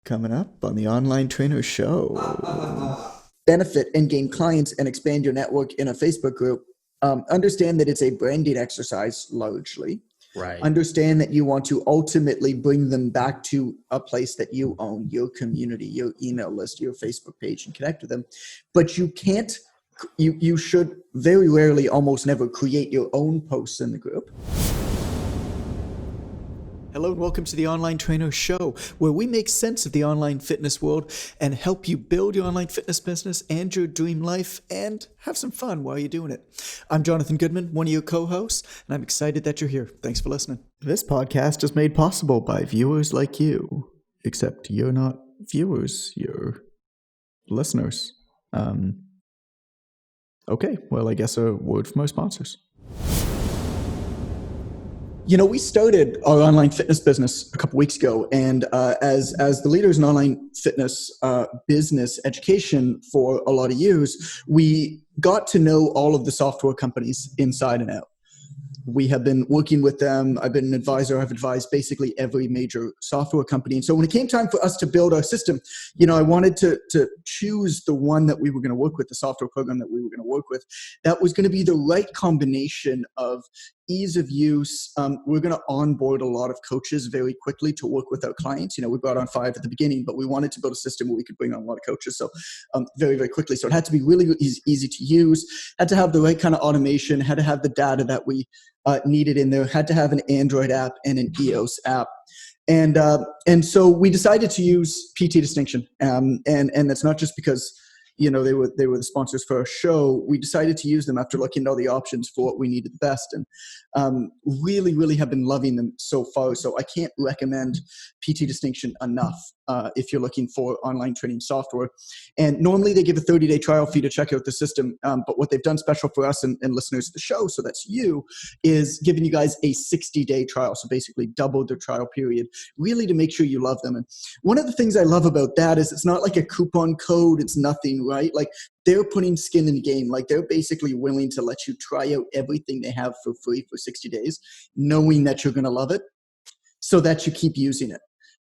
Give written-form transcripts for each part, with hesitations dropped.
Coming up on the Online Trainer Show. Benefit and gain clients and expand your network in a Facebook group. Understand that it's a branding exercise largely. Right. Understand that you want to ultimately bring them back to a place that you own, your community, your email list, your Facebook page, and connect with them. But you can't, you should very rarely, almost never create your own posts in the group. Hello and welcome to the Online Trainer Show, where we make sense of the online fitness world and help you build your online fitness business and your dream life and have some fun while you're doing it. I'm Jonathan Goodman, one of your co-hosts, and I'm excited that you're here. Thanks for listening. This podcast is made possible by viewers like you, except you're not viewers, you're listeners. Okay, well, I guess a word from our sponsors. You know, we started our online fitness business a couple weeks ago, and as the leaders in online fitness business education for a lot of years, we got to know all of the software companies inside and out. We have been working with them. I've been an advisor. I've advised basically every major software company. And so when it came time for us to build our system, you know, I wanted to choose the one that we were going to work with, the software program that we were going to work with, that was going to be the right combination of ease of use. We're going to onboard a lot of coaches very quickly to work with our clients. You know, we brought on 5 at the beginning, but we wanted to build a system where we could bring on a lot of coaches. So very, very quickly. So it had to be really easy to use, had to have the right kind of automation, had to have the data that we needed in there, had to have an Android app and an EOS app. And so we decided to use PT Distinction. And that's not just because, you know, they were the sponsors for our show. We decided to use them after looking at all the options for what we needed the best, and really, really have been loving them so far. So I can't recommend PT Distinction enough if you're looking for online training software. And normally they give a 30-day trial fee to check out the system. But what they've done special for us and listeners of the show, so that's you, is giving you guys a 60-day trial. So basically double their trial period, really to make sure you love them. And one of the things I love about that is it's not like a coupon code. It's nothing, right? Like they're putting skin in the game. Like they're basically willing to let you try out everything they have for free for 60 days, knowing that you're going to love it so that you keep using it.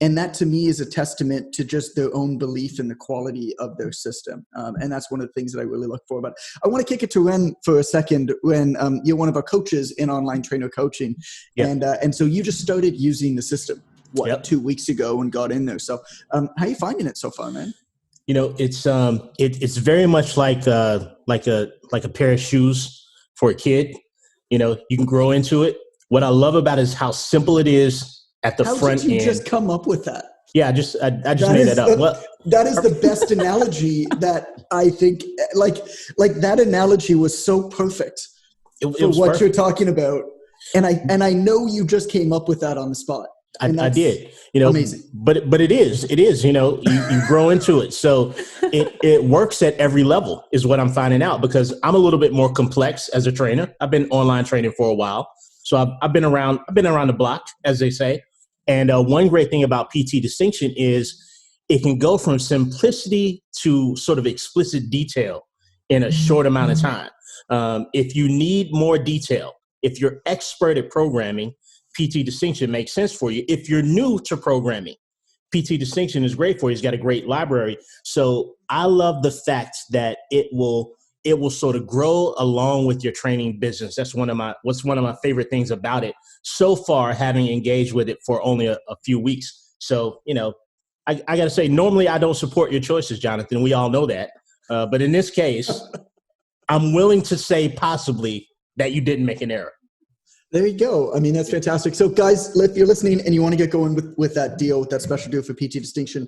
And that to me is a testament to just their own belief in the quality of their system. And that's one of the things that I really look for. But I want to kick it to Ren for a second. Ren, you're one of our coaches in online trainer coaching. Yep. And so you just started using the system, 2 weeks ago and got in there. So how are you finding it so far, man? You know, it's very much like a pair of shoes for a kid. You know, you can grow into it. What I love about it is how simple it is at the front end. How did you just come up with that? Yeah, I just made that up. Well, that is the best analogy that I think, like that analogy was so perfect for what perfect. You're talking about. And I know you just came up with that on the spot. I did, you know, amazing. But it is, you know, you grow into it. So it works at every level is what I'm finding out, because I'm a little bit more complex as a trainer. I've been online training for a while. So I've been around the block, as they say. And one great thing about PT Distinction is it can go from simplicity to sort of explicit detail in a short amount of time. If you need more detail, if you're expert at programming, PT Distinction makes sense for you. If you're new to programming, PT Distinction is great for you. It's got a great library. So I love the fact that it will sort of grow along with your training business. That's one of my favorite things about it so far, having engaged with it for only a few weeks. So, you know, I got to say, normally I don't support your choices, Jonathan. We all know that. But in this case, I'm willing to say possibly that you didn't make an error. There you go. I mean, that's fantastic. So guys, if you're listening and you want to get going with that deal, with that special deal for PT Distinction,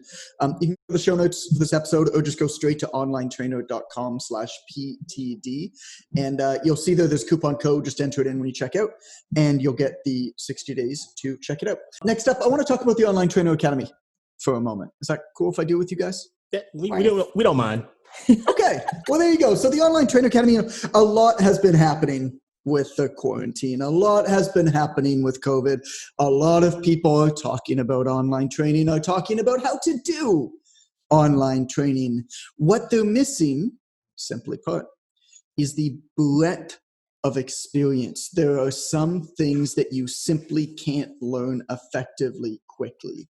you can go to the show notes for this episode or just go straight to onlinetrainer.com/PTD. And you'll see there's coupon code. Just enter it in when you check out and you'll get the 60 days to check it out. Next up, I want to talk about the Online Trainer Academy for a moment. Is that cool if I do with you guys? Yeah, we don't mind. Okay. Well, there you go. So the Online Trainer Academy, a lot has been happening with the quarantine. A lot has been happening with COVID. A lot of people are talking about online training, are talking about how to do online training. What they're missing, simply put, is the breadth of experience. There are some things that you simply can't learn effectively quickly.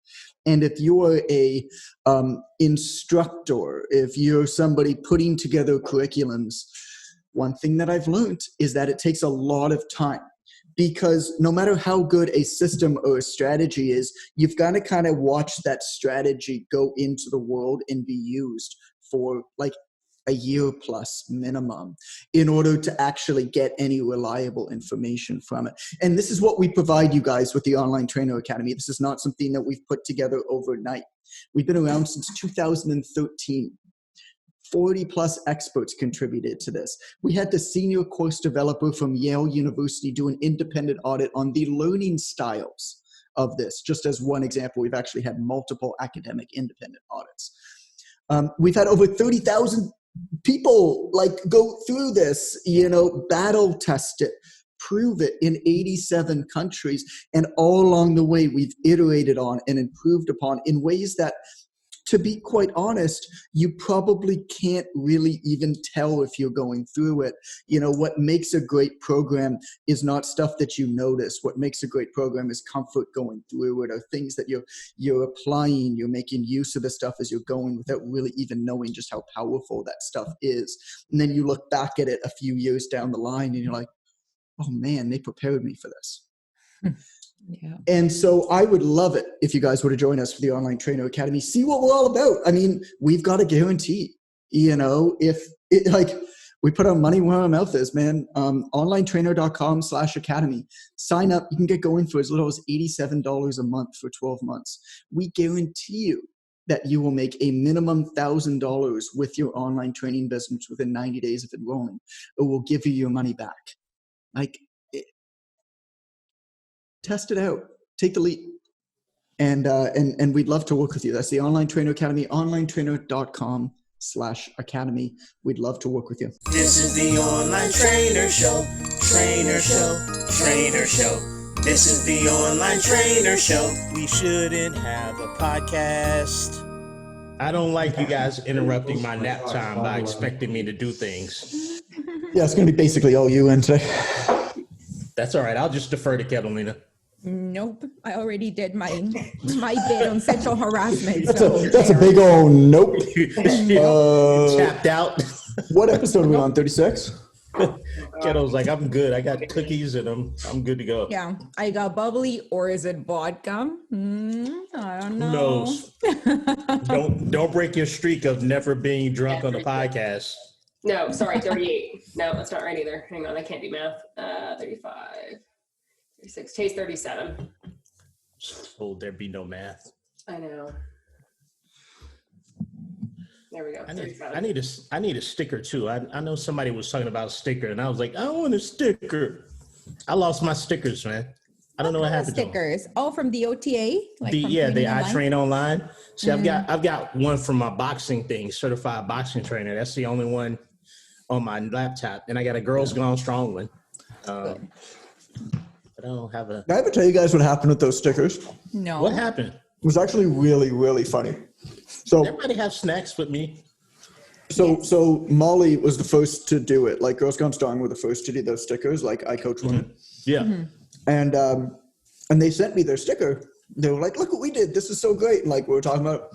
And if you are a instructor, if you're somebody putting together curriculums, one thing that I've learned is that it takes a lot of time. Because no matter how good a system or a strategy is, you've got to kind of watch that strategy go into the world and be used for like a year plus minimum in order to actually get any reliable information from it. And this is what we provide you guys with the Online Trainer Academy. This is not something that we've put together overnight. We've been around since 2013. 40 plus experts contributed to this. We had the senior course developer from Yale University do an independent audit on the learning styles of this. Just as one example, we've actually had multiple academic independent audits. We've had over 30,000 people like go through this, battle test it, prove it in 87 countries. And all along the way, we've iterated on and improved upon in ways that, to be quite honest, you probably can't really even tell if you're going through it. What makes a great program is not stuff that you notice. What makes a great program is comfort going through it, or things that you're applying, you're making use of the stuff as you're going without really even knowing just how powerful that stuff is. And then you look back at it a few years down the line and you're like, oh man, they prepared me for this. Yeah. And so I would love it if you guys were to join us for the Online Trainer Academy, see what we're all about. I mean, we've got a guarantee, if it, like, we put our money where our mouth is, man. Onlinetrainer.com/academy. Sign up. You can get going for as little as $87 a month for 12 months. We guarantee you that you will make a minimum $1,000 with your online training business within 90 days of enrolling, or we'll give you your money back. Test it out. Take the leap. And we'd love to work with you. That's the Online Trainer Academy, onlinetrainer.com/academy. We'd love to work with you. This is the Online Trainer Show. Trainer Show. Trainer Show. This is the Online Trainer Show. We shouldn't have a podcast. I don't like you guys interrupting my nap time by expecting me to do things. Yeah, it's going to be basically all you in today. That's all right. I'll just defer to Catalina. Nope. I already did my bit on sexual harassment. That's a big old nope. Tapped out. What episode are we on? 36? Kettle's like, I'm good. I got cookies and I'm good to go. Yeah. I got bubbly, or is it vodka? I don't know. Who knows? Don't break your streak of never being drunk on the podcast. No, sorry, 38. No, that's not right either. Hang on, I can't do math. 35, 36, today's 37. Oh, there be no math. I know. There we go. I need a sticker too. I know somebody was talking about a sticker, and I was like, I want a sticker. I lost my stickers, man. I don't know what happened. Stickers. Oh, from the OTA. The I Train Online. See, I've got one from my boxing thing, certified boxing trainer. That's the only one on my laptop, and I got a Girls Gone Strong one. But I don't have a. Did I ever tell you guys what happened with those stickers? No. What happened? It was actually really, really funny. So everybody have snacks with me. So Molly was the first to do it. Like Girls Gone Strong were the first to do those stickers. Like I coach women. Yeah. And they sent me their sticker. They were like, "Look what we did. This is so great." Like we were talking about.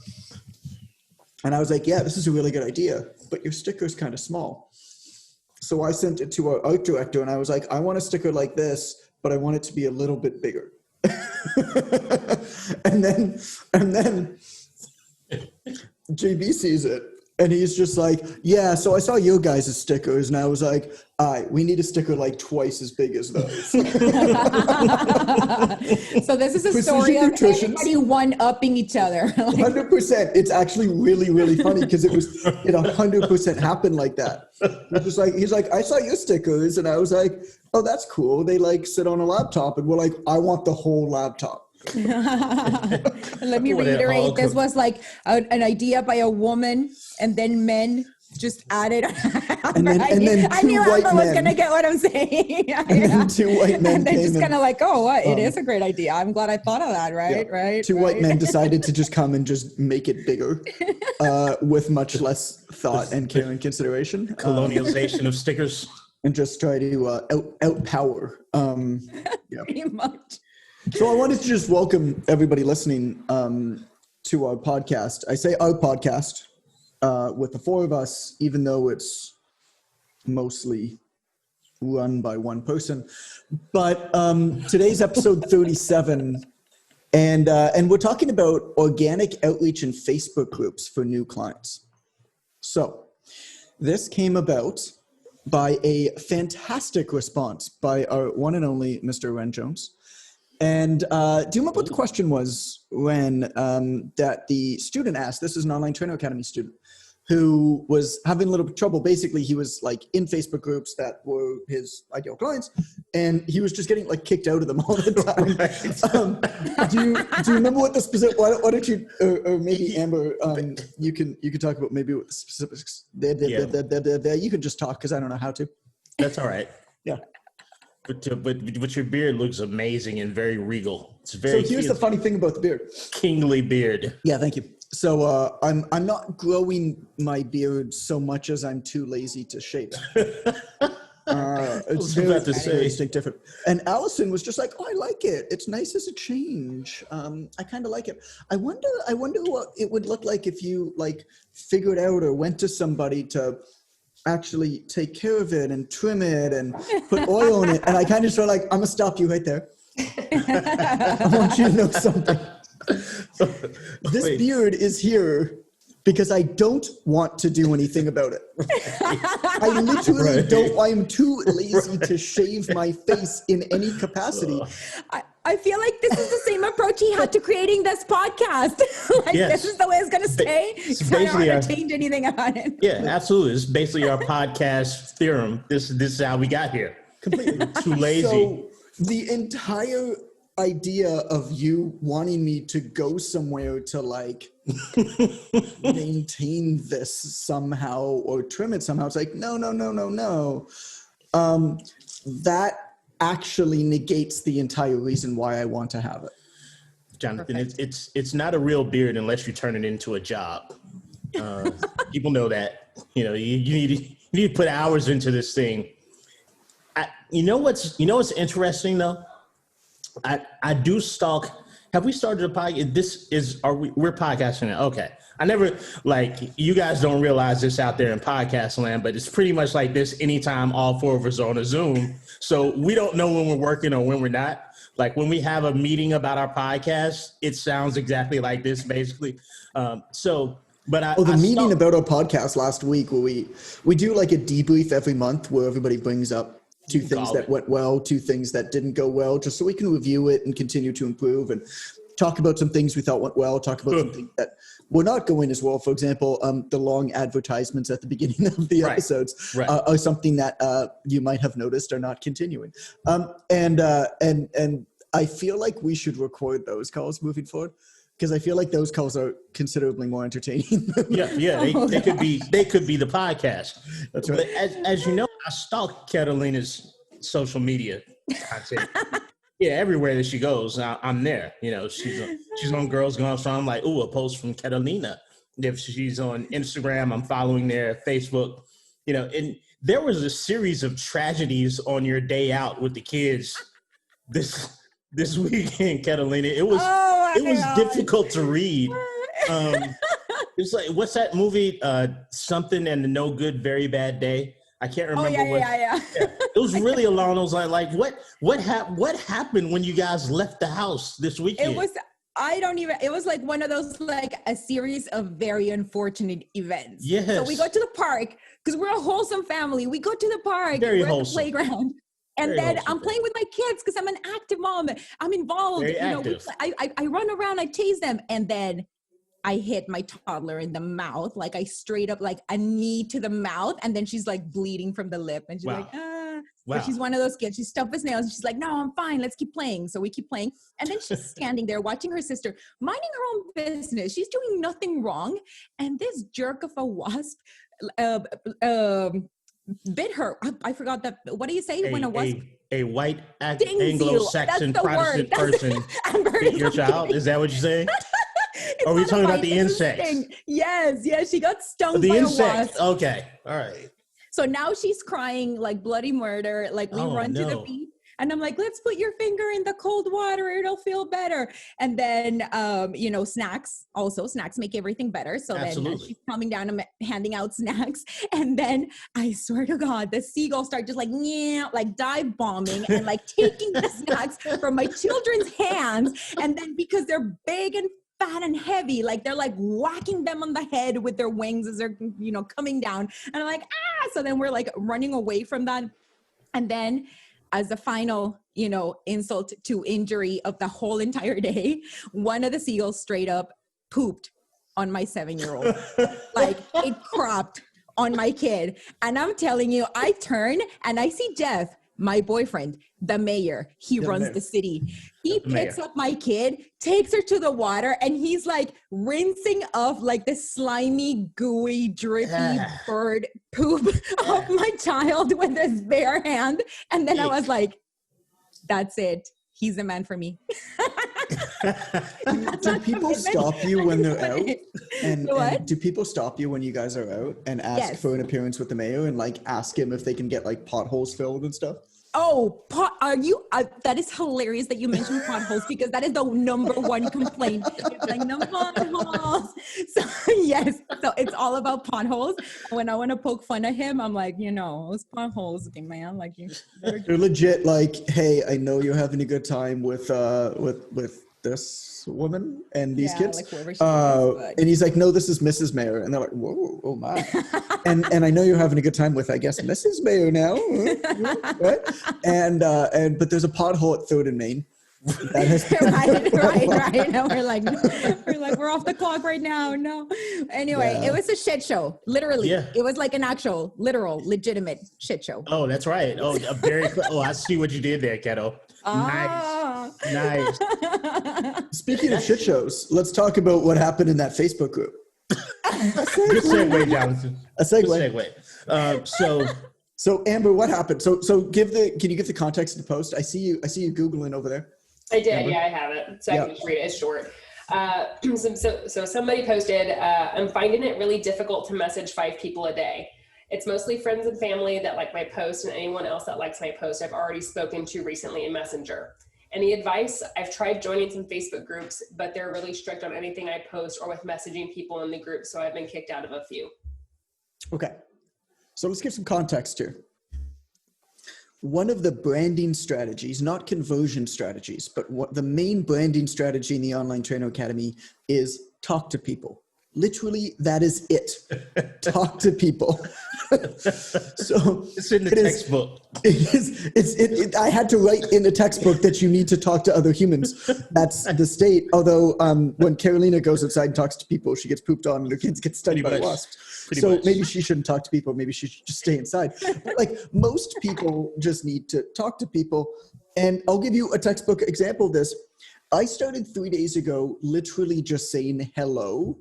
And I was like, "Yeah, this is a really good idea, but your sticker's kind of small." So I sent it to our art director, and I was like, "I want a sticker like this, but I want it to be a little bit bigger." and then JB sees it, and he's just like, "Yeah, so I saw your guys' stickers," and I was like, "All right, we need a sticker like twice as big as those." So this is a story of everybody one-upping each other. 100%. It's actually really, really funny because it 100% happened like that. He's like, "I saw your stickers," and I was like, "Oh, that's cool. They like sit on a laptop," and we're like, "I want the whole laptop." Let me reiterate, this was like an idea by a woman, and then men just added. And then I knew Amber was gonna get what I'm saying. And then two white men and then came just kind of like, oh, what? It is a great idea. I'm glad I thought of that. Right, yeah. right. Two white men decided to just come and just make it bigger, with much less thought and care and consideration. Colonialization of stickers. and just try to outpower. Yeah. Pretty much. So I wanted to just welcome everybody listening to our podcast. I say our podcast with the four of us, even though it's mostly run by one person. But today's episode 37, and we're talking about organic outreach in Facebook groups for new clients. So this came about by a fantastic response by our one and only Mr. Ren Jones. And do you remember what the question was, Ren, that the student asked? This is an Online Trainer Academy student who was having a little bit of trouble. Basically, he was like in Facebook groups that were his ideal clients, and he was just getting like kicked out of them all the time. Right. Do you remember what the specific? Why don't you, or maybe Amber, you can talk about maybe what the specifics. There. You can just talk because I don't know how to. That's all right. Yeah. But your beard looks amazing and very regal. It's very. So here's the funny thing about the beard. Kingly beard. Yeah, thank you. So I'm not growing my beard so much as I'm too lazy to shave it. It's very different. And Allison was just like, "Oh, I like it. It's nice as a change. I kind of like it. I wonder what it would look like if you like figured out or went to somebody to actually take care of it and trim it and put oil on it." And I kind of sort of like, I'm gonna stop you right there. I want you to know something. This beard is here because I don't want to do anything about it. I literally don't. I am too lazy to shave my face in any capacity. I feel like this is the same approach he had to creating this podcast. This is the way it's going to stay. It's I don't want to change anything about it. Yeah, absolutely. It's basically our podcast theorem. This is how we got here. Completely. Too lazy. So the entire idea of you wanting me to go somewhere to like maintain this somehow or trim it somehow, it's like, no. That actually negates the entire reason why I want to have it. Jonathan, it's not a real beard unless you turn it into a job. People know that. You need to put hours into this thing. You know what's interesting though? I do stalk. Have we started a podcast? We're podcasting now. Okay. I never, you guys don't realize this out there in podcast land, but it's pretty much like this anytime all four of us are on a Zoom. So we don't know when we're working or when we're not. Like when we have a meeting about our podcast, it sounds exactly like this basically. The meeting about our podcast last week where we do like a debrief every month where everybody brings up two things that went well, two things that didn't go well, just so we can review it and continue to improve and talk about some things we thought went well, talk about some things that were not going as well. For example, the long advertisements at the beginning of the episodes are something that you might have noticed are not continuing. And I feel like we should record those calls moving forward, because I feel like those calls are considerably more entertaining. They could be the podcast. That's right. But as you know, I stalk Catalina's social media content. Everywhere that she goes, I'm there. She's on Girls Gone Strong. I'm like, ooh, a post from Catalina. If she's on Instagram, I'm following there. Facebook, and there was a series of tragedies on your day out with the kids this weekend, Catalina. It was difficult to read. It's like, what's that movie? Something and the No Good, Very Bad Day. I can't remember. It was really along those lines. Like, what happened when you guys left the house this weekend? It was like one of those, like a series of very unfortunate events. Yes. So we go to the park because we're a wholesome family. We go to the park. Very we're wholesome. At the playground. And very then I'm playing with my kids because I'm an active mom. I'm involved. Very active. I run around, I chase them, and then I hit my toddler in the mouth. Like I straight up, like a knee to the mouth. And then she's like bleeding from the lip. And she's like, ah. Wow. But she's one of those kids. She stuffed his nails. And she's like, no, I'm fine. Let's keep playing. So we keep playing. And then she's standing there watching her sister, minding her own business. She's doing nothing wrong. And this jerk of a wasp bit her. I forgot that. What do you say when a wasp? A white Anglo-Saxon Protestant person bit your child? Is that what you're saying? Are we talking about the insects? Yes, she got stung by a wasp. Okay, all right. So now she's crying like bloody murder. Like we run to the beach. And I'm like, let's put your finger in the cold water. It'll feel better. And then, snacks make everything better. So then she's coming down and handing out snacks. And then I swear to God, the seagulls start just like dive bombing and like taking the snacks from my children's hands. And then because they're big and fat and heavy, like they're like whacking them on the head with their wings as they're, coming down. And I'm like, ah! So then we're like running away from that. And then as a final, insult to injury of the whole entire day, one of the seagulls straight up pooped on my 7-year-old. Like it cropped on my kid. And I'm telling you, I turn and I see Jeff, my boyfriend, the mayor. He runs the city. He picks up my kid, takes her to the water, and he's like rinsing off like the slimy, gooey, drippy bird poop off my child with his bare hand. And then I was like, that's it. He's the man for me. Do people stop you when they're out? And do people stop you when you guys are out and ask for an appearance with the mayor and like ask him if they can get like potholes filled and stuff? Oh, that is hilarious that you mentioned potholes because that is the number one complaint. It's like, no potholes. So, yes. So it's all about potholes. When I want to poke fun at him, I'm like, those potholes, okay, man. Like, you're legit like, hey, I know you're having a good time with this woman and these kids. Like whoever she is, and he's like, no, this is Mrs. Mayor. And they're like, whoa, oh my. and I know you're having a good time with, I guess, Mrs. Mayor now. Right? But there's a pothole at 3rd and Main. Right. Now we're like, we're off the clock right now. No. Anyway, it was a shit show. Literally. Yeah. It was like an actual, literal, legitimate shit show. Oh, that's right. Oh, I see what you did there, Keto. Nice. Speaking of shit shows, let's talk about what happened in that Facebook group. Good segue, Jonathan. A segue. Good segue. So Amber, what happened? So can you give the context of the post? I see you Googling over there. I did. Amber? Yeah, I have it. So I can just read it. It's short. So somebody posted, I'm finding it really difficult to message 5 people a day. It's mostly friends and family that like my post, and anyone else that likes my post I've already spoken to recently in Messenger. Any advice? I've tried joining some Facebook groups, but they're really strict on anything I post or with messaging people in the group, so I've been kicked out of a few. Okay. So let's give some context here. One of the branding strategies, not conversion strategies, but what the main branding strategy in the Online Trainer Academy is talk to people. Literally, that is it. Talk to people. So it's in the textbook. I had to write in the textbook that you need to talk to other humans. That's the state. Although when Carolina goes outside and talks to people, she gets pooped on and her kids get stung by wasps. So maybe she shouldn't talk to people. Maybe she should just stay inside. But like most people just need to talk to people. And I'll give you a textbook example of this. I started 3 days ago, literally just saying hello.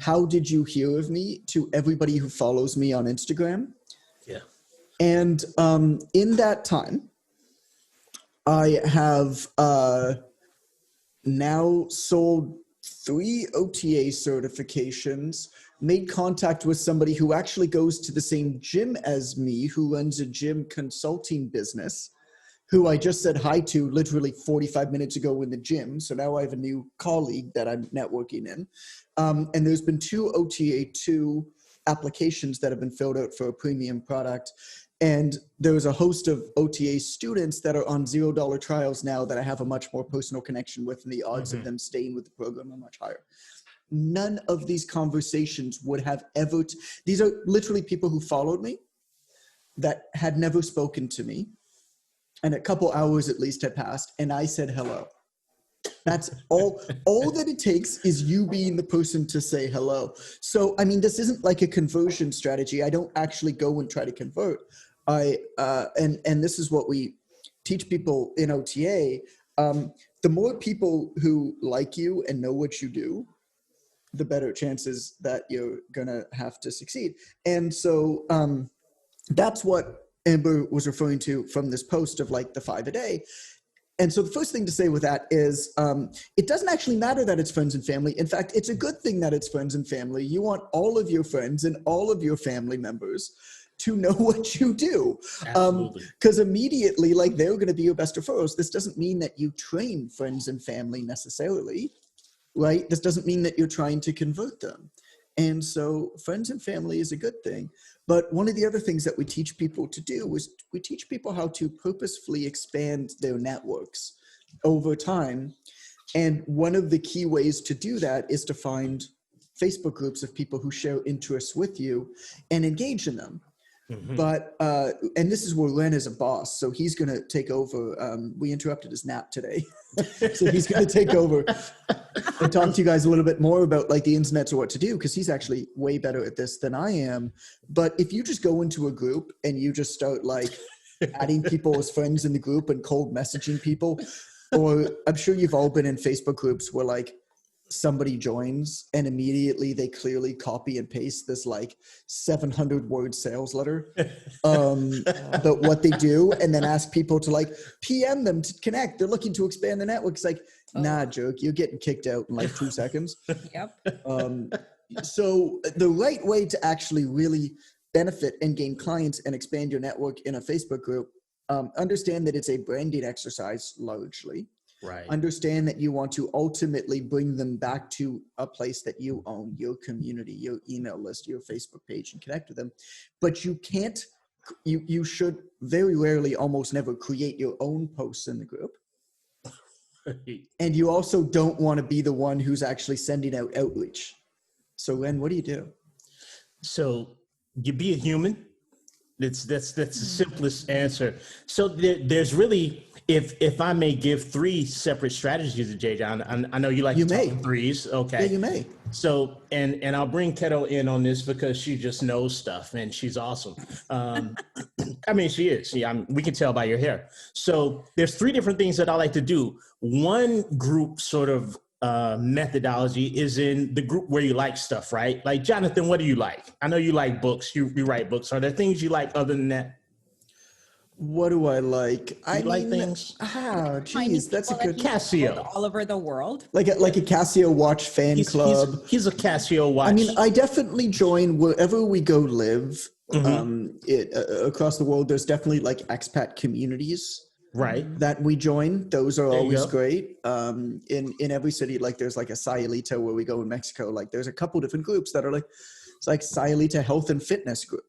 How did you hear of me to everybody who follows me on Instagram? Yeah. And in that time, I have now sold 3 OTA certifications, made contact with somebody who actually goes to the same gym as me, who runs a gym consulting business, who I just said hi to literally 45 minutes ago in the gym. So now I have a new colleague that I'm networking in. And there's been 2 OTA2 applications that have been filled out for a premium product. And there's a host of OTA students that are on $0 trials now that I have a much more personal connection with, and the odds of them staying with the program are much higher. None of these conversations would have ever, these are literally people who followed me that had never spoken to me. And a couple hours at least had passed, and I said hello. That's all that it takes is you being the person to say hello. So, I mean, this isn't like a conversion strategy. I don't actually go and try to convert. And this is what we teach people in OTA. The more people who like you and know what you do, the better chances that you're gonna have to succeed. And so that's what Amber was referring to from this post of like the 5 a day. And so the first thing to say with that is it doesn't actually matter that it's friends and family. In fact, it's a good thing that it's friends and family. You want all of your friends and all of your family members to know what you do. Absolutely. Because immediately, like, they're going to be your best referrals. This doesn't mean that you train friends and family necessarily, right? This doesn't mean that you're trying to convert them. And so friends and family is a good thing. But one of the other things that we teach people to do is we teach people how to purposefully expand their networks over time. And one of the key ways to do that is to find Facebook groups of people who share interests with you and engage in them. Mm-hmm. But, and this is where Ren is a boss, so he's going to take over. We interrupted his nap today. So he's going to take over and talk to you guys a little bit more about like the ins and outs of what to do, because he's actually way better at this than I am. But if you just go into a group and you just start like adding people as friends in the group and cold messaging people, or I'm sure you've all been in Facebook groups where like somebody joins and immediately they clearly copy and paste this like 700-word sales letter about what they do, and then ask people to like PM them to connect. They're looking to expand the network. It's like, nah, jerk, you're getting kicked out in like 2 seconds. Yep. So the right way to actually really benefit and gain clients and expand your network in a Facebook group, understand that it's a branding exercise largely. Right. Understand that you want to ultimately bring them back to a place that you own, your community, your email list, your Facebook page, and connect with them. But you can't, you should very rarely, almost never create your own posts in the group. And you also don't want to be the one who's actually sending out outreach. So Ren, what do you do? So you be a human. That's the simplest answer. So there's really, if I may give 3 separate strategies to J. John, I know you like to talk in threes. Okay. Yeah, you may. So, and I'll bring Keto in on this because she just knows stuff and she's awesome. I mean, she is. Yeah, we can tell by your hair. So there's 3 different things that I like to do. One group sort of methodology is in the group where you like stuff, right? Like, Jonathan, what do you like? I know you like books. You write books. Are there things you like other than that? What do I like? I like things. Geez, that's a good Casio. All over the world. Like a Casio watch fan club. He's a Casio watch. I mean, I definitely join wherever we go live. Across the world, there's definitely like expat communities. Right. That we join. Those are always great. In every city, like there's like a Sayulita where we go in Mexico. Like there's a couple different groups that are like, it's like Sayulita Health and Fitness group.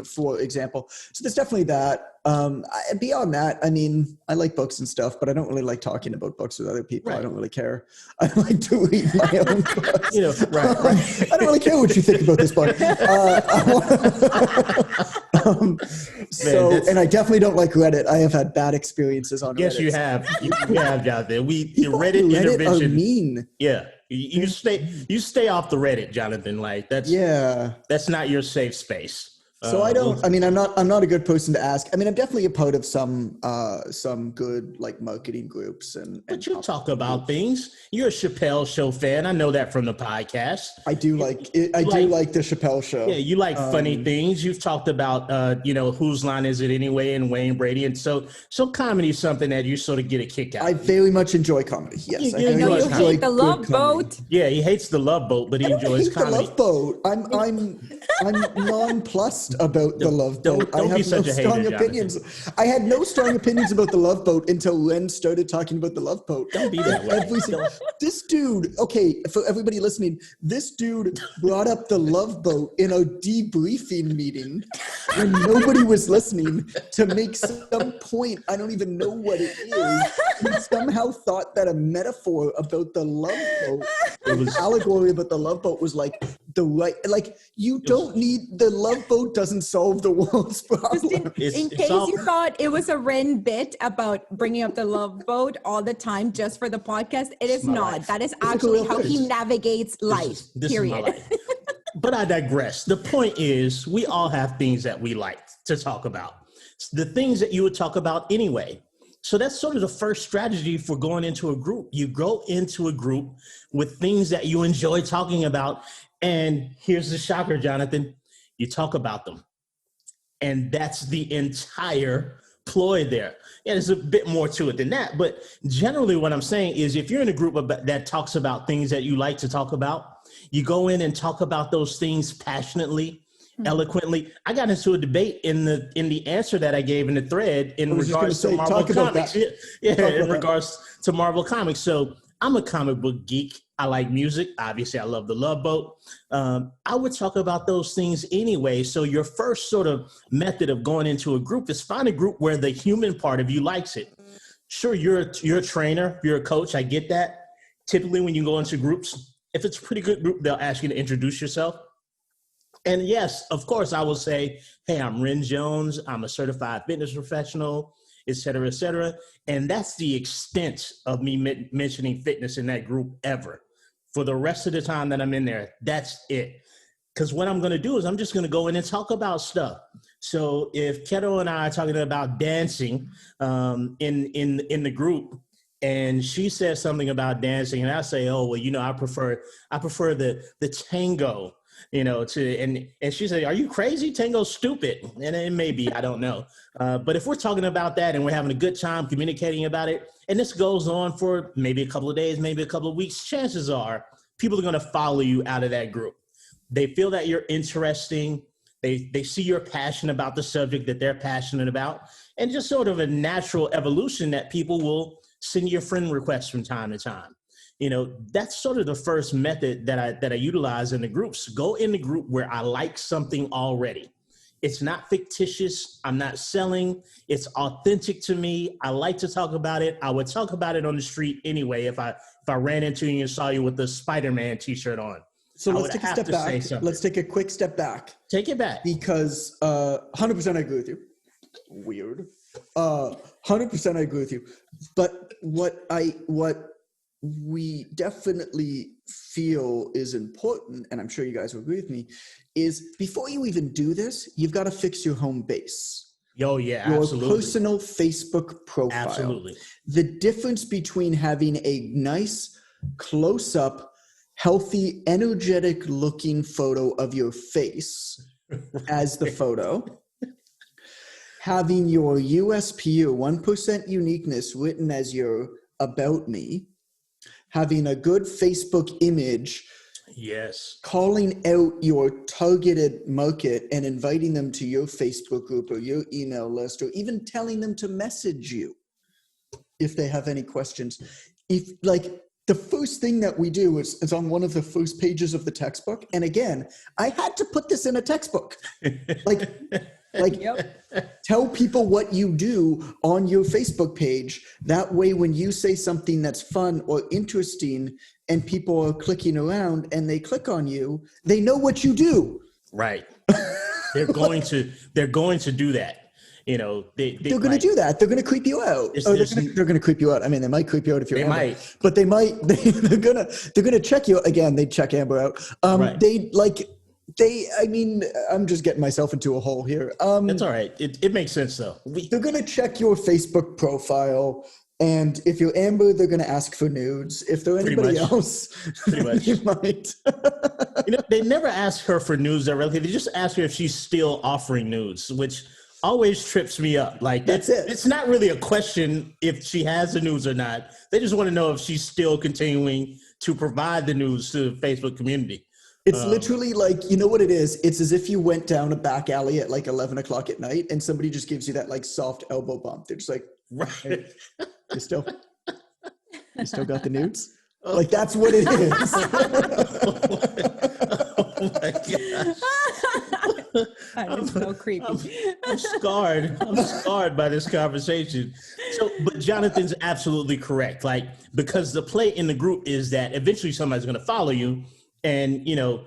For example. So there's definitely that. Beyond that, I mean, I like books and stuff, but I don't really like talking about books with other people. Right. I don't really care. I like to read my own books. Right. I don't really care what you think about this book. And I definitely don't like Reddit. I have had bad experiences on Reddit. Yes, you have. You have out there. The Reddit intervention. Are mean. Yeah. You stay off the Reddit, Jonathan. Like that's not your safe space. So I'm not a good person to ask. I mean, I'm definitely a part of some good like marketing groups but you talk about things. You're a Chappelle Show fan. I know that from the podcast. I do like it. I do like the Chappelle Show. Yeah, you like funny things. You've talked about Whose Line Is It Anyway, and Wayne Brady, and so comedy is something that you sort of get a kick out. I very much enjoy comedy. Yes, I know you hate the Love Boat. Yeah, he hates the Love Boat, but he enjoys comedy. The Love Boat. I'm nonplussed about the Love Boat. Don't I be have no such a strong hater, opinions. Jonathan. I had no strong opinions about the Love Boat until Ren started talking about the Love Boat. Don't be that way. This dude, okay, for everybody listening, this dude brought up the Love Boat in a debriefing meeting when nobody was listening to make some point. I don't even know what it is. He somehow thought that a metaphor about the Love Boat, an allegory about the Love Boat, was like the right, like you don't need, the Love Boat doesn't solve the world's problem. Just in case you thought it was a Ren bit about bringing up the Love Boat all the time just for the podcast, it is not. Life. That is actually how he navigates life, period. Life. But I digress. The point is, we all have things that we like to talk about. The things that you would talk about anyway. So that's sort of the first strategy for going into a group. You go into a group with things that you enjoy talking about. And here's the shocker, Jonathan, you talk about them. And that's the entire ploy there. Yeah, there's a bit more to it than that. But generally what I'm saying is if you're in a group that talks about things that you like to talk about, you go in and talk about those things passionately eloquently. I got into a debate in the answer that I gave in the thread in regards to Marvel Comics. In regards to Marvel Comics. So I'm a comic book geek. I like music. Obviously, I love the Love Boat. I would talk about those things anyway. So your first sort of method of going into a group is find a group where the human part of you likes it. Sure, you're a trainer, you're a coach. I get that. Typically, when you go into groups, if it's a pretty good group, they'll ask you to introduce yourself. And yes, of course, I will say, hey, I'm Ren Jones. I'm a certified fitness professional, et cetera, et cetera. And that's the extent of me mentioning fitness in that group ever. For the rest of the time that I'm in there, that's it. Because what I'm going to do is I'm just going to go in and talk about stuff. So if Keto and I are talking about dancing in the group, and she says something about dancing, and I say, oh, well, I prefer the tango, and she said, are you crazy? Tango's stupid. And it may be, I don't know. But if we're talking about that and we're having a good time communicating about it, and this goes on for maybe a couple of days, maybe a couple of weeks, chances are people are going to follow you out of that group. They feel that you're interesting. They see you're passionate about the subject that they're passionate about, and just sort of a natural evolution that people will send you a friend request from time to time. That's sort of the first method that I utilize in the groups. Go in the group where I like something already. It's not fictitious. I'm not selling. It's authentic to me. I like to talk about it. I would talk about it on the street anyway if I ran into you and saw you with the Spider-Man t-shirt on. So let's take a step back. Let's take a quick step back. Take it back. Because 100% I agree with you. Weird. 100% I agree with you. But what we definitely feel is important, and I'm sure you guys will agree with me, is before you even do this, you've got to fix your home base. Oh, yeah, your absolutely. personal Facebook profile. Absolutely. The difference between having a nice, close-up, healthy, energetic looking photo of your face as the photo, having your USP, your 1% uniqueness written as your about me, having a good Facebook image, yes, calling out your targeted market and inviting them to your Facebook group or your email list, or even telling them to message you if they have any questions. If the first thing that we do is on one of the first pages of the textbook. And again, I had to put this in a textbook. Tell people what you do on your Facebook page. That way, when you say something that's fun or interesting and people are clicking around and they click on you, they know what you do. Right. They're going to do that. They're going to do that. They're going to creep you out. They're going to creep you out. I mean, they might creep you out if you're Amber, might, but they're going to check you again. They check Amber out. Right. I mean, I'm just getting myself into a hole here. That's all right. It makes sense though. They're going to check your Facebook profile. And if you're Amber, they're going to ask for nudes. If they're anybody else, they might. They never ask her for nudes directly. They just ask her if she's still offering nudes, which always trips me up. That's it. It's not really a question if she has the news or not. They just want to know if she's still continuing to provide the news to the Facebook community. It's literally you know what it is? It's as if you went down a back alley at 11 o'clock at night and somebody just gives you that soft elbow bump. They're just right. Hey, you still got the nudes? That's what it is. Oh my gosh. That is so creepy. I'm scarred. I'm scarred by this conversation. But Jonathan's absolutely correct. Because the play in the group is that eventually somebody's going to follow you, and you don't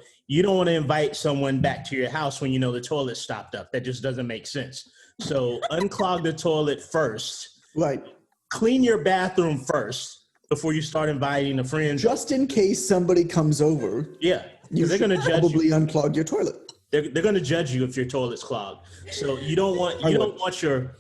want to invite someone back to your house when the toilet's stopped up. That just doesn't make sense. So unclog the toilet first. Right. Clean your bathroom first before you start inviting a friend. Just in case somebody comes over. Yeah. They're going to probably unclog your toilet. They're going to judge you if your toilet's clogged. So you don't want your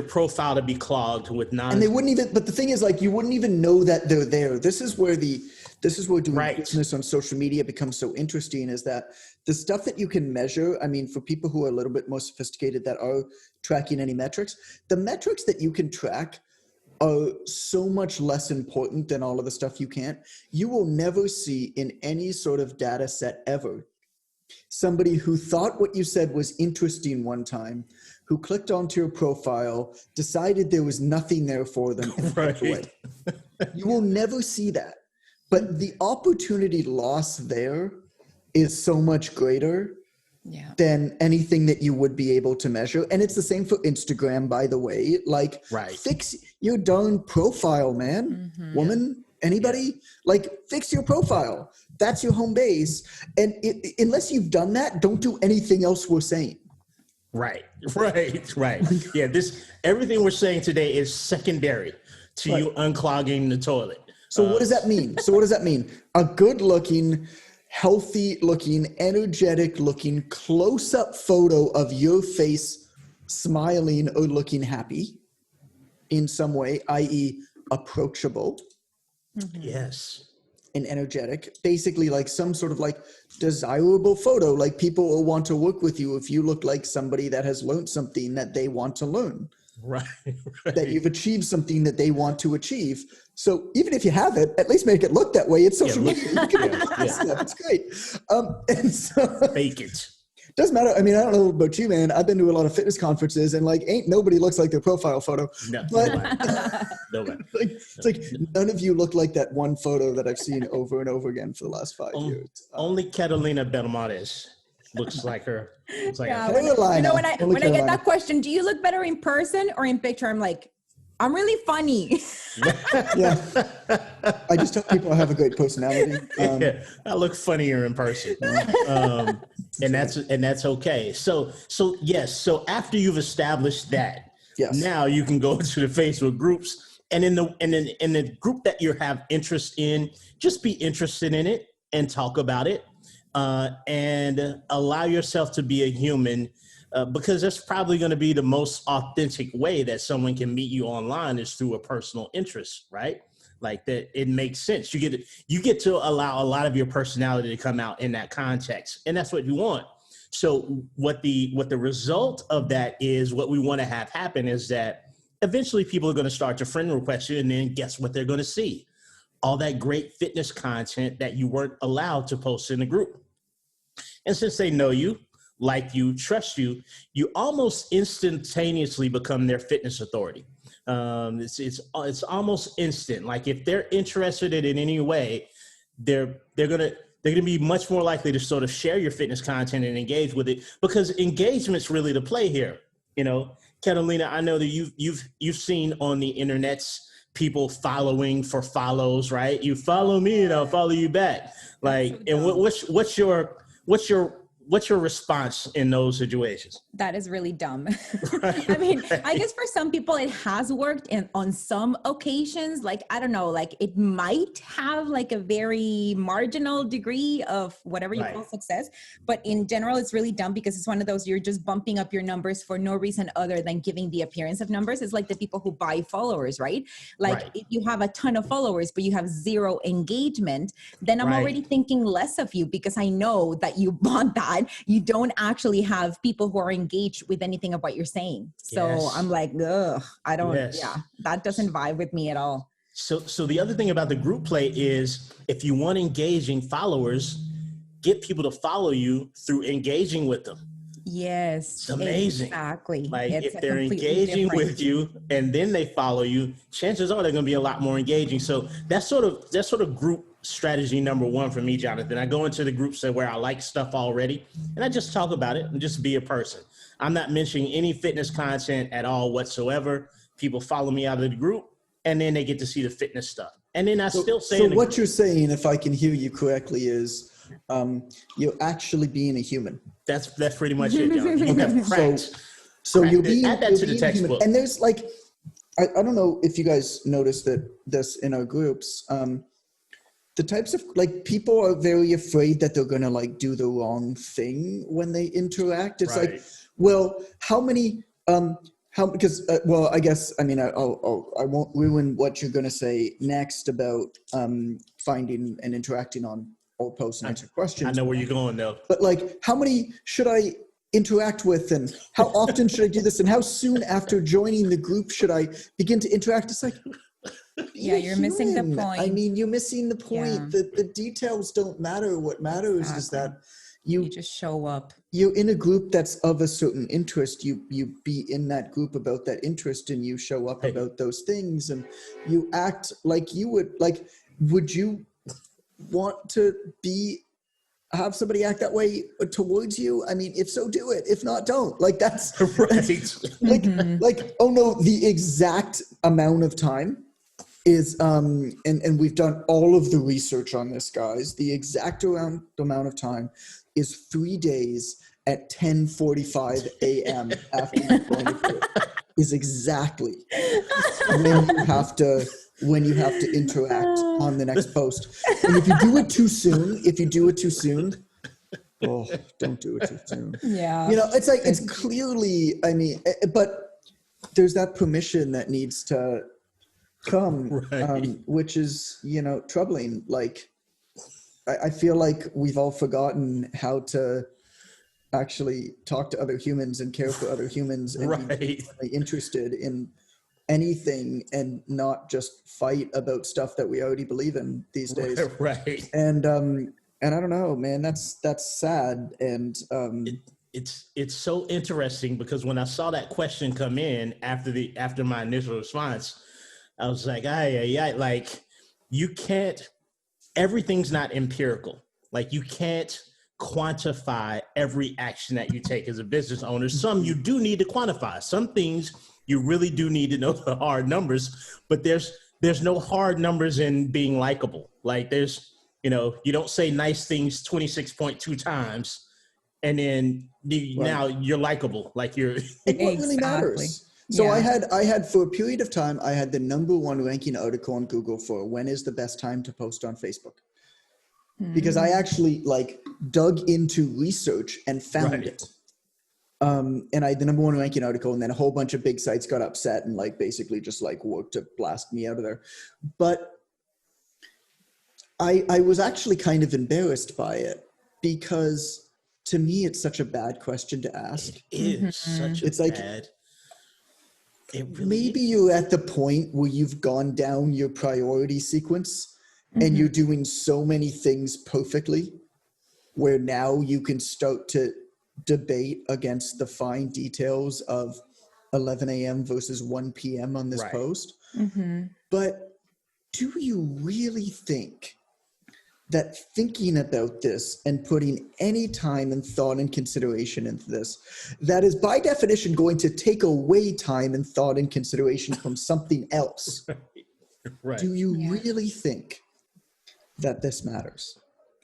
profile to be clogged with nonsense. And they wouldn't even. But the thing is, you wouldn't even know that they're there. This is where doing business on social media becomes so interesting. Is that the stuff that you can measure? I mean, for people who are a little bit more sophisticated that are tracking any metrics, the metrics that you can track are so much less important than all of the stuff you can't. You will never see in any sort of data set ever somebody who thought what you said was interesting one time, who clicked onto your profile, decided there was nothing there for them, and clicked away. You will never see that. But the opportunity loss there is so much greater than anything that you would be able to measure. And it's the same for Instagram, by the way. Like, fix your darn profile, man, woman, anybody. Like, fix your profile. That's your home base. And unless you've done that, don't do anything else we're saying. Right. Yeah, everything we're saying today is secondary to you unclogging the toilet. So what does that mean? A good-looking, healthy-looking, energetic-looking, close-up photo of your face smiling or looking happy in some way, i.e. approachable. Yes. And energetic. Basically like some sort of like desirable photo. Like people will want to work with you if you look like somebody that has learned something that they want to learn. Right. That you've achieved something that they want to achieve. So even if you have it, at least make it look that way. It's social media. You can stuff. It's great. And so fake it. Doesn't matter. I mean, I don't know about you, man. I've been to a lot of fitness conferences, and like, ain't nobody looks like their profile photo. No, but nobody. It's like none of you look like that one photo that I've seen over and over again for the last 5 years. Only Catalina Belmontes looks like her. Looks like her. When I get that question, do you look better in person or in picture? I'm like, I'm really funny. Yeah. I just tell people I have a great personality. I look funnier in person. And that's okay. So yes. So after you've established that, now you can go into the Facebook groups, and in the group that you have interest in, just be interested in it and talk about it, and allow yourself to be a human. Because that's probably going to be the most authentic way that someone can meet you online is through a personal interest, right? Like that, it makes sense. You get to allow a lot of your personality to come out in that context, and that's what you want. So what the result of that is, what we want to have happen is that eventually people are going to start to friend request you, and then guess what they're going to see? All that great fitness content that you weren't allowed to post in the group. And since they know you, like you, trust you, you almost instantaneously become their fitness authority. It's almost instant. Like if they're interested in any way, they're gonna be much more likely to sort of share your fitness content and engage with it, because engagement's really the play here. You know, Catalina, I know that you've seen on the internets people following for follows, right? You follow me and I'll follow you back. Like, and what's your response in those situations? That is really dumb. I mean, I guess for some people it has worked, and on some occasions, like, I don't know, like it might have like a very marginal degree of whatever you call success. But in general, it's really dumb, because it's one of those, you're just bumping up your numbers for no reason other than giving the appearance of numbers. It's like the people who buy followers, right? Like if you have a ton of followers, but you have zero engagement, then I'm already thinking less of you, because I know that you bought that. You don't actually have people who are engaged with anything of what you're saying. So I'm like, ugh, I don't, that doesn't vibe with me at all. So the other thing about the group play is, if you want engaging followers, get people to follow you through engaging with them. Yes. It's amazing. Exactly. Like if they're engaging with you and then they follow you, chances are they're going to be a lot more engaging. So that's sort of group strategy number one for me, Jonathan. I go into the groups where I like stuff already, and I just talk about it and just be a person. I'm not mentioning any fitness content at all whatsoever. People follow me out of the group, and then they get to see the fitness stuff. And then I still say. So what you're saying, if I can hear you correctly, is you're actually being a human. That's pretty much it, Jonathan. You have practice. So you're being, add that to the textbook. Human. And there's like, I don't know if you guys noticed this in our groups. The types of, like, people are very afraid that they're going to like do the wrong thing when they interact. It's like, well, because I guess, I mean, I won't ruin what you're going to say next about finding and interacting on all posts and answer questions. I know where you're going though. But like, how many should I interact with, and how often should I do this, and how soon after joining the group should I begin to interact? It's like, you're missing the point. I mean, you're missing the point. The details don't matter. What matters is that You just show up. You're in a group that's of a certain interest. You be in that group about that interest, and you show up about those things, and you act like you would. Like, would you want to have somebody act that way towards you? I mean, if so, do it. If not, don't. Like, that's right. Like, oh no, the exact amount of time is and we've done all of the research on this, guys. The exact amount of time is 3 days at 10:45 a.m. after you've gone to bed. Is exactly when you have to interact on the next post. And if you do it too soon, oh, don't do it too soon. Yeah. You know, it's like, it's clearly, I mean, but there's that permission that needs to come, which is, you know, troubling. Like, I feel like we've all forgotten how to actually talk to other humans and care for other humans and be interested in anything and not just fight about stuff that we already believe in these days. And I don't know, man, that's sad. And it's so interesting, because when I saw that question come in after my initial response, I was like, like, you can't, everything's not empirical. Like, you can't quantify every action that you take as a business owner. Some you do need to quantify. Some things you really do need to know the hard numbers, but there's no hard numbers in being likable. Like, there's, you know, you don't say nice things 26.2 times and then now you're likable. Like, you're it really matters. So I had for a period of time, I had the #1 ranking article on Google for when is the best time to post on Facebook. Because I actually like dug into research and found it. And I had the #1 ranking article, and then a whole bunch of big sites got upset and like basically just like worked to blast me out of there. But I was actually kind of embarrassed by it, because to me it's such a bad question to ask. It is such a bad. Maybe you're at the point where you've gone down your priority sequence and you're doing so many things perfectly, where now you can start to debate against the fine details of 11 a.m. versus 1 p.m. on this post. But do you really think that thinking about this and putting any time and thought and consideration into this, that is by definition going to take away time and thought and consideration from something else? Do you really think that this matters?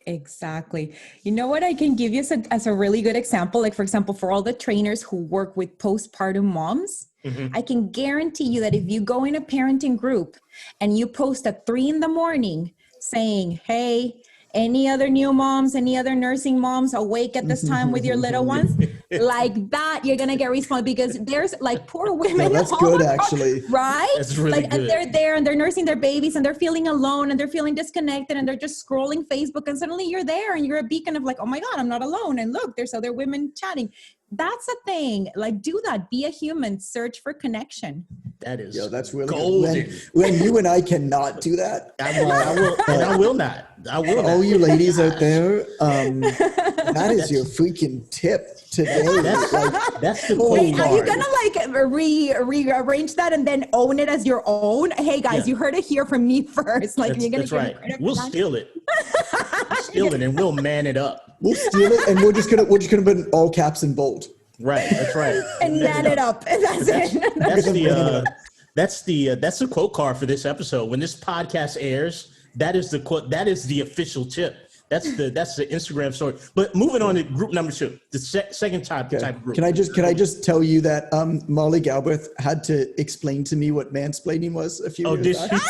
Exactly. You know what I can give you as a really good example? Like, for example, for all the trainers who work with postpartum moms, I can guarantee you that if you go in a parenting group and you post at 3 a.m. saying, hey, any other new moms, any other nursing moms awake at this time with your little ones, like that, you're going to get response, because there's like poor women. No, that's good, actually. Right? That's really like, good. And they're there and they're nursing their babies and they're feeling alone and they're feeling disconnected and they're just scrolling Facebook, and suddenly you're there and you're a beacon of like, oh my God, I'm not alone. And look, there's other women chatting. That's a thing. Like, do that. Be a human. Search for connection. That is that's really golden. When you and I cannot do that. I will not. All you ladies out there, that is your freaking tip today. That's the Wait, are you gonna like rearrange that and then own it as your own? Hey guys, you heard it here from me first. Like, you're gonna that's right. We'll steal it. Steal it and we'll man it up. We'll steal it and we're just gonna put in all caps and bold. Right. That's right. And man it up. And that's it. That's the quote card for this episode. When this podcast airs, that is the quote. That is the official tip. That's the Instagram story. But moving on to group number 2, the second type of group. Can I just tell you that Molly Galbraith had to explain to me what mansplaining was a few years back?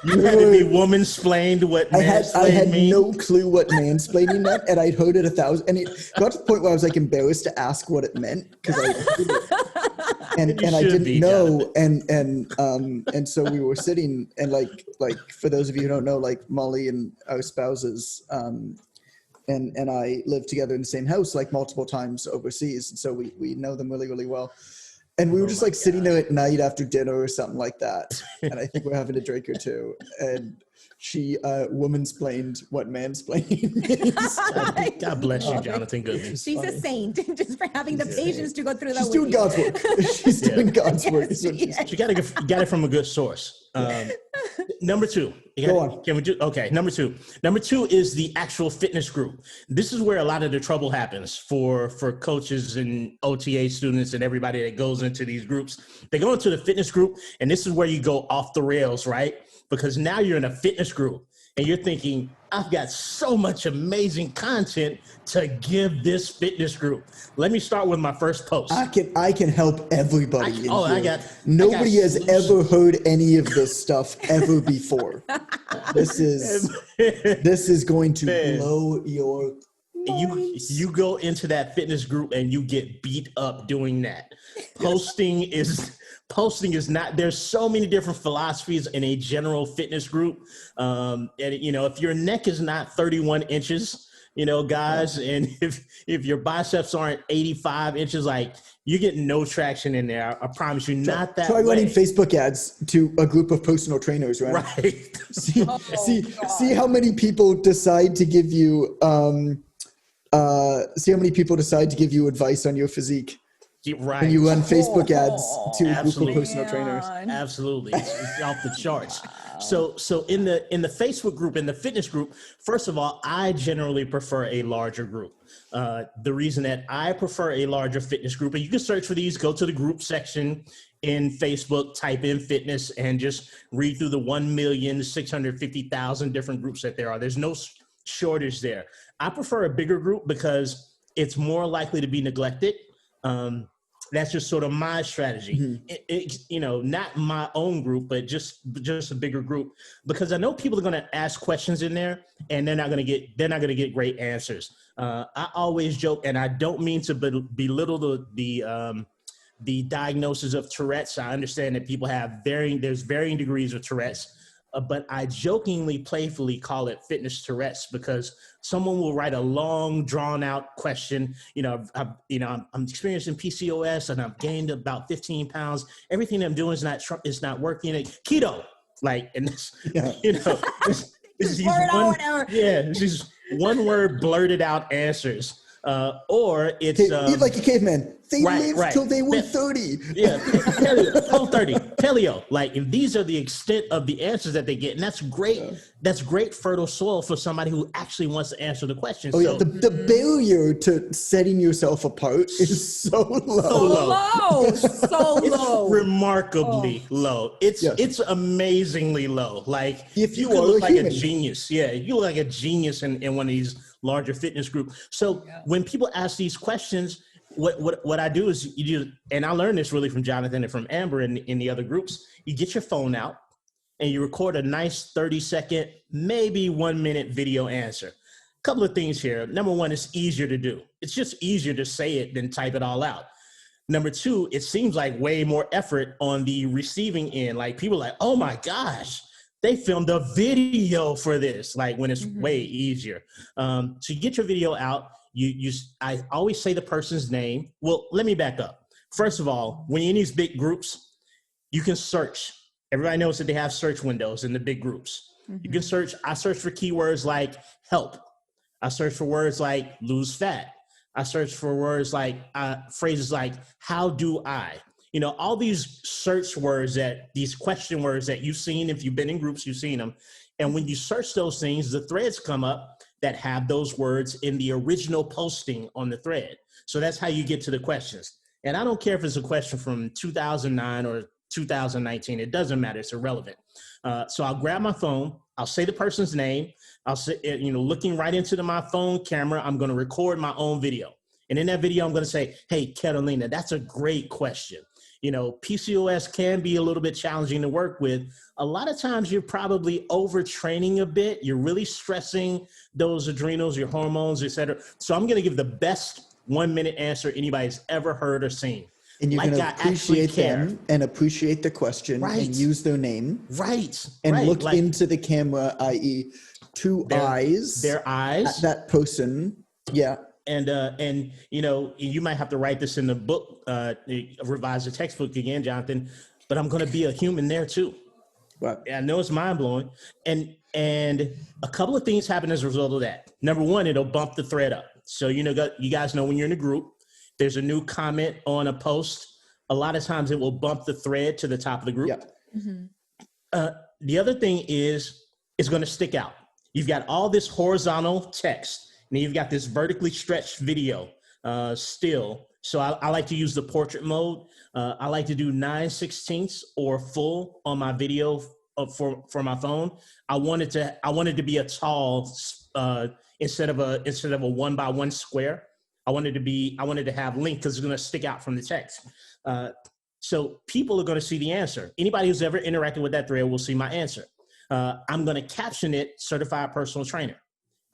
You had to be woman-splained what mansplaining I had mean? no clue what mansplaining meant, and I'd heard it 1,000. And it got to the point where I was like embarrassed to ask what it meant, because I didn't know. And so we were sitting, and like for those of you who don't know, like Molly and our spouses and I live together in the same house like multiple times overseas, and so we know them really, really well. And we were just like sitting there at night after dinner or something like that. And I think we're having a drink or two. And she woman-splained what mansplaining means. God bless you, Jonathan Goodman. She's a saint just for having the patience to go through that. She's doing God's work. She's doing God's work. She got it from a good source. Number two. Go on. Can we do? Okay. Number two. Number two is the actual fitness group. This is where a lot of the trouble happens for coaches and OTA students and everybody that goes into these groups. They go into the fitness group, and this is where you go off the rails, right? Because now you're in a fitness group and you're thinking, I've got so much amazing content to give this fitness group. Let me start with my first post. I can help everybody. Nobody has solutions. ever heard any of this stuff ever before. This is going to blow your minds. You go into that fitness group and you get beat up doing that. Posting is not, there's so many different philosophies in a general fitness group. And if your neck is not 31 inches, guys, and if your biceps aren't 85 inches, like, you get no traction in there. I promise you, not that Try way. running Facebook ads to a group of personal trainers, right? Right. See how many people decide to give you advice on your physique. Right. When you run Facebook ads to a group of personal trainers. Absolutely. It's off the charts. So in the Facebook group, in the fitness group, first of all, I generally prefer a larger group. The reason that I prefer a larger fitness group, and you can search for these, go to the group section in Facebook, type in fitness, and just read through the 1,650,000 different groups that there are. There's no shortage there. I prefer a bigger group because it's more likely to be neglected. That's just sort of my strategy. Mm-hmm. Not my own group, but just a bigger group, because I know people are going to ask questions in there and they're not going to get great answers. I always joke, and I don't mean to belittle the diagnosis of Tourette's. I understand that people have varying degrees of Tourette's. But I jokingly, playfully call it fitness Tourette's, because someone will write a long, drawn-out question. I'm experiencing PCOS and I've gained about 15 pounds. Everything I'm doing is not working. Keto, and this, this is one word blurted out answers. Or it's eat like a caveman. They lived till they were 30. Yeah, paleo. If these are the extent of the answers that they get, and that's great. Yeah. That's great fertile soil for somebody who actually wants to answer the question. The barrier to setting yourself apart is so low. It's remarkably low. It's amazingly low. If you could look like a genius. Yeah, you look like a genius in one of these larger fitness group. So when people ask these questions, what I do is and I learned this really from Jonathan and from Amber in the other groups, you get your phone out and you record a nice 30-second, maybe 1 minute video answer. Couple of things here. Number one, it's easier to do. It's just easier to say it than type it all out. Number two, it seems like way more effort on the receiving end. People are like, oh my gosh, they filmed a video for this, when it's way easier. So you get your video out. I always say the person's name. Well, let me back up. First of all, when you're in these big groups, you can search. Everybody knows that they have search windows in the big groups. You can search. I search for keywords like help. I search for words like lose fat. I search for words like phrases like how do I? All these search words, these question words that you've seen. If you've been in groups, you've seen them. And when you search those things, the threads come up that have those words in the original posting on the thread. So that's how you get to the questions. And I don't care if it's a question from 2009 or 2019. It doesn't matter. It's irrelevant. So I'll grab my phone. I'll say the person's name. I'll say, looking right into my phone camera, I'm going to record my own video. And in that video, I'm going to say, hey, Catalina, that's a great question. PCOS can be a little bit challenging to work with. A lot of times you're probably overtraining a bit. You're really stressing those adrenals, your hormones, et cetera. So I'm going to give the best 1 minute answer anybody's ever heard or seen. And you're going to appreciate them and appreciate the question and use their name. Right. And look into the camera, i.e. their eyes. Their eyes. At that person. Yeah. And you might have to write this in the book, revise the textbook again, Jonathan, but I'm going to be a human there too. Right. I know it's mind blowing. And a couple of things happen as a result of that. Number one, it'll bump the thread up. So, you guys know when you're in a group, there's a new comment on a post. A lot of times it will bump the thread to the top of the group. Yeah. Mm-hmm. The other thing is it's going to stick out. You've got all this horizontal text, and then you've got this vertically stretched video still. So I like to use the portrait mode. I like to do 9/16 or full on my video for my phone. I wanted to be a tall instead of a 1x1 square. I wanted to have length because it's going to stick out from the text. So people are going to see the answer. Anybody who's ever interacted with that thread will see my answer. I'm going to caption it certified personal trainer.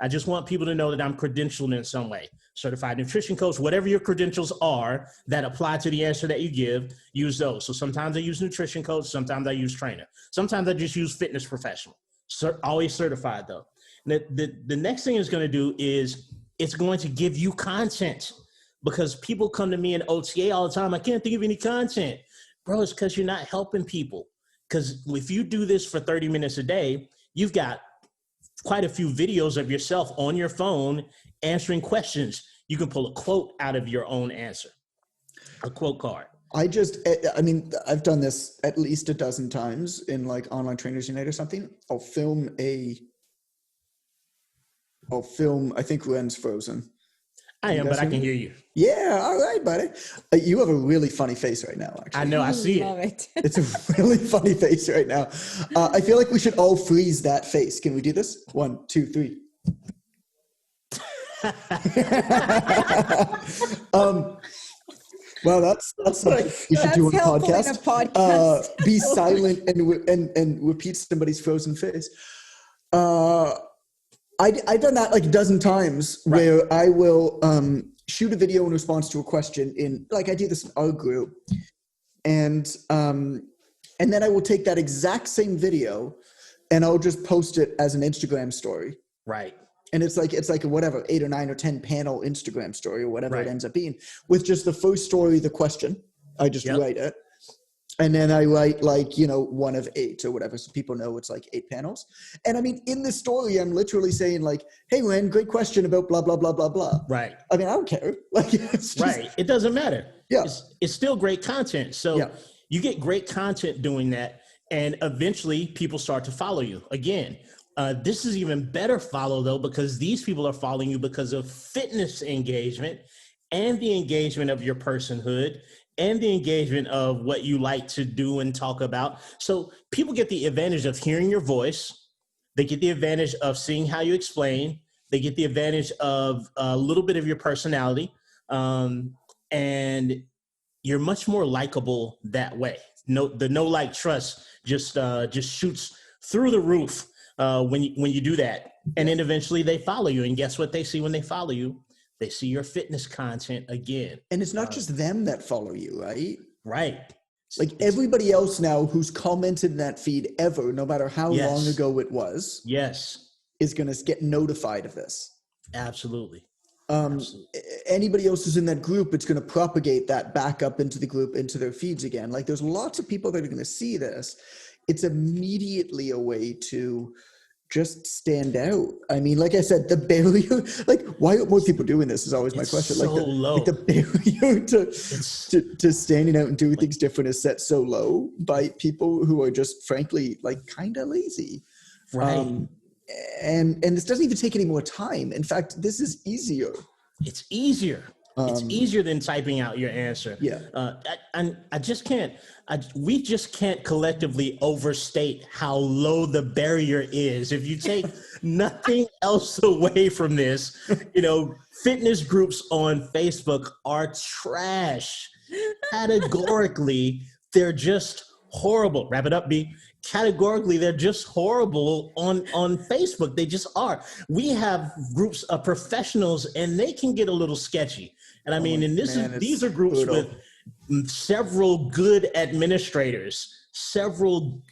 I just want people to know that I'm credentialed in some way. Certified nutrition coach, whatever your credentials are that apply to the answer that you give, use those. So sometimes I use nutrition coach, sometimes I use trainer. Sometimes I just use fitness professional. Always certified though. The next thing it's going to do is it's going to give you content, because people come to me in OTA all the time. I can't think of any content. Bro, it's because you're not helping people. Because if you do this for 30 minutes a day, you've got quite a few videos of yourself on your phone answering questions. You can pull a quote out of your own answer, a quote card. I've done this at least a dozen times in like Online Trainers Unite or something. I'll film, I think Ren's frozen. I am, but I can hear you. Yeah, all right, buddy. You have a really funny face right now, actually. I know, I see Love it. it. It's a really funny face right now. I feel like we should all freeze that face. Can we do this? 1, 2, 3. Well, that's something we should do on a podcast. In a podcast. Be silent and repeat somebody's frozen face. I've done that like a dozen times, right, where I will shoot a video in response to a question in, like I do this in our group, and then I will take that exact same video and I'll just post it as an Instagram story. Right. And it's like a whatever 8 or 9 or 10 panel Instagram story or whatever right. it ends up being, with just the first story, the question. I just write it. And then I write like, 1 of 8 or whatever, so people know it's like 8 panels. And I mean, in the story, I'm literally saying like, hey, Ren, great question about blah, blah, blah, blah, blah. Right. I mean, I don't care. Like, it's just, right. It doesn't matter. Yeah. It's still great content. So you get great content doing that, and eventually people start to follow you. Again, this is even better follow though, because these people are following you because of fitness engagement and the engagement of your personhood and the engagement of what you like to do and talk about. So people get the advantage of hearing your voice. They get the advantage of seeing how you explain. They get the advantage of a little bit of your personality. And you're much more likable that way. The no like trust just shoots through the roof when you do that. And then eventually they follow you. And guess what they see when they follow you? They see your fitness content again. and it's not just them that follow you, right? Right. Like everybody else now who's commented in that feed ever, no matter how Yes. long ago it was, Yes, is going to get notified of this. absolutely. Anybody else who's in that group, it's going to propagate that back up into the group, into their feeds again. Like there's lots of people that are going to see this. It's immediately a way to just stand out. I mean, like I said, the barrier, like why aren't more people doing this is always my question. So like low. Like the barrier to standing out and doing things different is set so low by people who are just frankly like kind of lazy. Right. And this doesn't even take any more time. In fact, this is easier. It's easier. It's easier than typing out your answer. Yeah. We just can't collectively overstate how low the barrier is. If you take nothing else away from this, fitness groups on Facebook are trash. Categorically, they're just horrible. Wrap it up, B. Categorically, they're just horrible on Facebook. They just are. We have groups of professionals and they can get a little sketchy. And I mean, these are groups brutal. With several good administrators, several,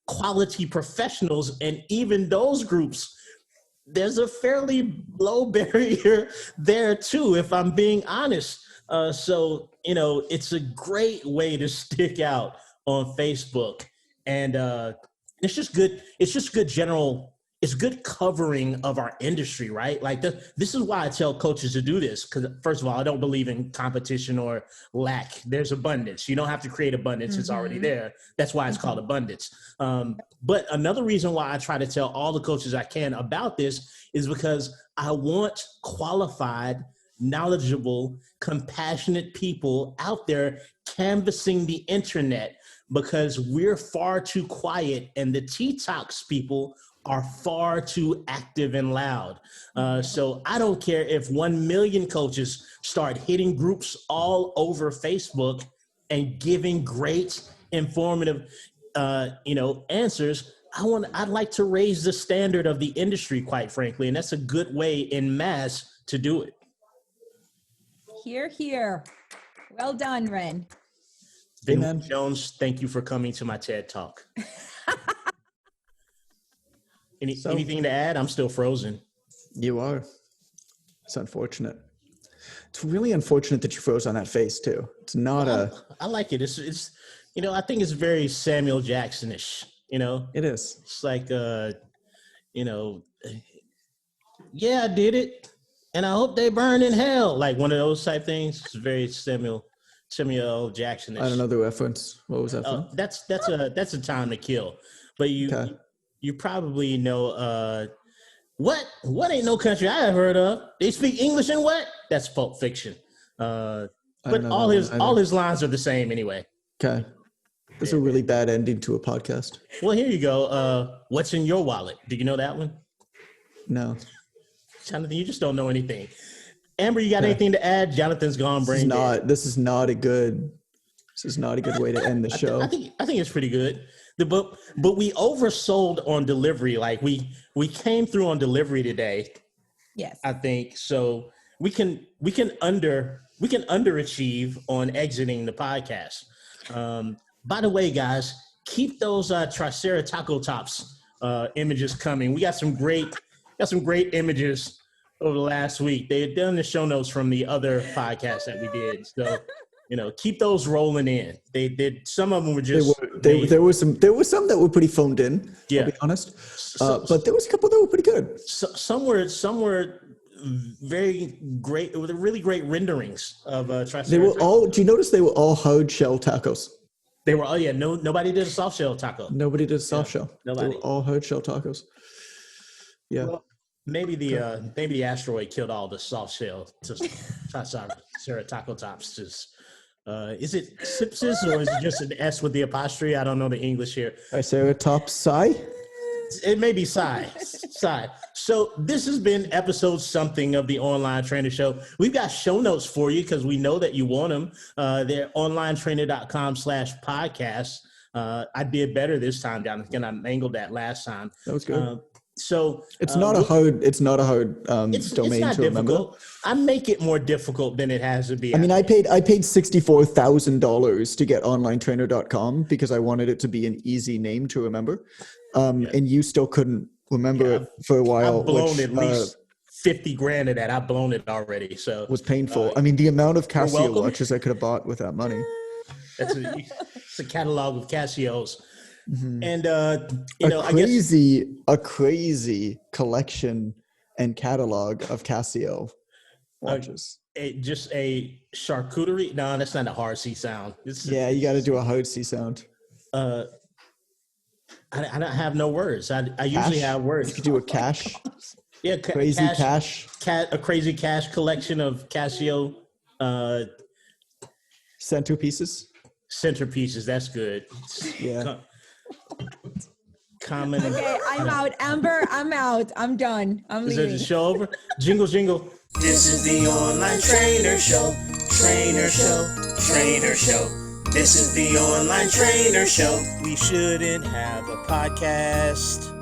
quality professionals. And even those groups, there's a fairly low barrier there too, if I'm being honest. So, it's a great way to stick out on Facebook. And it's just good. It's just good it's good covering of our industry, right? Like this is why I tell coaches to do this. Because first of all, I don't believe in competition or lack. There's abundance. You don't have to create abundance. It's already there. That's why it's called abundance. But another reason why I try to tell all the coaches I can about this is because I want qualified, knowledgeable, compassionate people out there canvassing the internet, because we're far too quiet and the tea-tox people are far too active and loud. So I don't care if 1 million coaches start hitting groups all over Facebook and giving great, informative, answers. I'd like to raise the standard of the industry, quite frankly, and that's a good way in mass to do it. Hear, hear. Well done, Ren. Ren Jones, thank you for coming to my TED Talk. Anything to add? I'm still frozen. You are. It's unfortunate. It's really unfortunate that you froze on that face too. It's not I like it. It's I think it's very Samuel Jackson-ish. It is. It's like yeah, I did it, and I hope they burn in hell. Like one of those type things. It's very Samuel Jackson-ish. I don't know the reference. What was that from? That's a Time to Kill. But you probably know what ain't no country I have heard of. They speak English and what? That's Pulp Fiction. But all his lines are the same anyway. Okay. That's a really bad ending to a podcast. Well, here you go. What's in your wallet? Do you know that one? No. Jonathan, you just don't know anything. Amber, you got anything to add? Jonathan's gone brain dead. This is not a good way to end the show. I think it's pretty good. But we oversold on delivery. Like we came through on delivery today. Yes. I think so. We can underachieve on exiting the podcast. By the way, guys, keep those Triceratops images coming. We got some great images over the last week. They had done the show notes from the other podcast that we did. So keep those rolling in. They did. Some of them were just. There were some that were pretty phoned in. Yeah. I'll be honest. But there was a couple that were pretty good. Some were very great. It was really great renderings of Triceratops. They were all. Do you notice they were all hard shell tacos? They were. Oh yeah. No, nobody did a soft shell taco. Nobody did a soft shell. Nobody. They were all hard shell tacos. Yeah. Well, maybe the asteroid killed all the soft shell Triceratops. Is it Sipsis or is it just an S with the apostrophe? I don't know the English here. Triceratops Psi? It may be Psi. So this has been episode something of the Online Trainer Show. We've got show notes for you because we know that you want them. They're onlinetrainer.com/podcast. I did better this time, Jonathan. I mangled that last time. That was good. So it's not a hard domain it's not to remember. Difficult. I make it more difficult than it has to be. I mean, I paid $64,000 to get onlinetrainer.com because I wanted it to be an easy name to remember. And you still couldn't remember it for a while. I've blown at least 50 grand of that. I've blown it already. So it was painful. I mean, the amount of Casio watches I could have bought with that money. It's a catalog of Casios. Mm-hmm. And a crazy collection and catalog of Casio watches. Just a charcuterie. No, that's not a hard C sound. You got to do a hard C sound. I don't have no words. I usually have words. You could do a cash. Yeah, crazy cash. A crazy cash collection of Casio centerpieces. Centerpieces. That's good. Yeah. Common. Okay, I'm out. Amber, I'm out. I'm done. I'm leaving. Is the show over? Jingle, jingle. This is the Online Trainer Show. Trainer Show. Trainer Show. This is the Online Trainer Show. We shouldn't have a podcast.